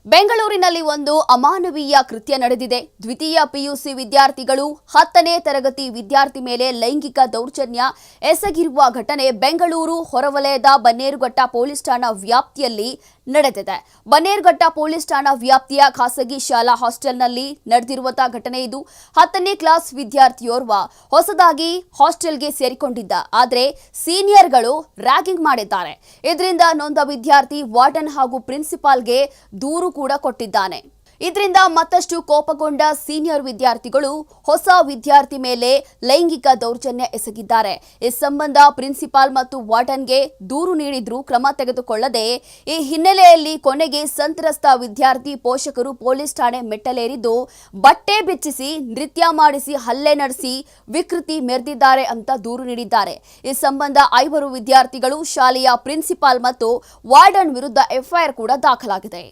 ಬೆಂಗಳೂರಿನಲ್ಲಿ ಒಂದು ಅಮಾನವೀಯ ಕೃತ್ಯ ನಡೆದಿದೆ. ದ್ವಿತೀಯ ಪಿಯುಸಿ ವಿದ್ಯಾರ್ಥಿಗಳು 10ನೇ ತರಗತಿ ವಿದ್ಯಾರ್ಥಿ ಮೇಲೆ ಲೈಂಗಿಕ ದೌರ್ಜನ್ಯ ಎಸಗಿರುವ ಘಟನೆ ಬೆಂಗಳೂರು ಹೊರವಲಯದ ಬನ್ನೇರುಘಟ್ಟ ಪೊಲೀಸ್ ಠಾಣಾ ವ್ಯಾಪ್ತಿಯಲ್ಲಿ ನಡೆದಿದೆ. ಬನ್ನೇರುಘಟ್ಟ ಪೊಲೀಸ್ ಠಾಣಾ ವ್ಯಾಪ್ತಿಯ ಖಾಸಗಿ ಶಾಲಾ ಹಾಸ್ಟೆಲ್ನಲ್ಲಿ ನಡೆದಿರುವಂತಹ ಘಟನೆ ಇದು. 10ನೇ ಕ್ಲಾಸ್ ವಿದ್ಯಾರ್ಥಿಯೋರ್ವ ಹೊಸದಾಗಿ ಹಾಸ್ಟೆಲ್ಗೆ ಸೇರಿಕೊಂಡಿದ್ದ. ಆದರೆ ಸೀನಿಯರ್ಗಳು ರ್ಯಾಗಿಂಗ್ ಮಾಡಿದ್ದಾರೆ. ಇದರಿಂದ ನೊಂದ ವಿದ್ಯಾರ್ಥಿ ವಾರ್ಡನ್ ಹಾಗೂ ಪ್ರಿನ್ಸಿಪಾಲ್ಗೆ ದೂರು ಕೂಡ ಕೊಟ್ಟಿದ್ದಾನೆ. ಇದರಿಂದ ಮತ್ತಷ್ಟು ಕೋಪಗೊಂಡ ಸೀನಿಯರ್ ವಿದ್ಯಾರ್ಥಿಗಳು ಹೊಸ ವಿದ್ಯಾರ್ಥಿ ಮೇಲೆ ಲೈಂಗಿಕ ದೌರ್ಜನ್ಯ ಎಸಗಿದ್ದಾರೆ. ಈ ಸಂಬಂಧ ಪ್ರಿನ್ಸಿಪಾಲ್ ಮತ್ತು ವಾರ್ಡನ್ಗೆ ದೂರು ನೀಡಿದ್ರೂ ಕ್ರಮ ತೆಗೆದುಕೊಳ್ಳದೆ ಈ ಹಿನ್ನೆಲೆಯಲ್ಲಿ ಕೊನೆಗೆ ಸಂತ್ರಸ್ತ ವಿದ್ಯಾರ್ಥಿ ಪೋಷಕರು ಪೊಲೀಸ್ ಠಾಣೆ ಮೆಟ್ಟಲೇರಿದ್ದು ಬಟ್ಟೆ ಬಿಚ್ಚಿಸಿ ನೃತ್ಯ ಮಾಡಿಸಿ ಹಲ್ಲೆ ನಡೆಸಿ ವಿಕೃತಿ ಮೆರೆದಿದ್ದಾರೆ ಅಂತ ದೂರು ನೀಡಿದ್ದಾರೆ. ಈ ಸಂಬಂಧ 5 ವಿದ್ಯಾರ್ಥಿಗಳು ಶಾಲೆಯ ಪ್ರಿನ್ಸಿಪಾಲ್ ಮತ್ತು ವಾರ್ಡನ್ ವಿರುದ್ಧ ಎಫ್ಐಆರ್ ಕೂಡ ದಾಖಲಾಗಿದೆ.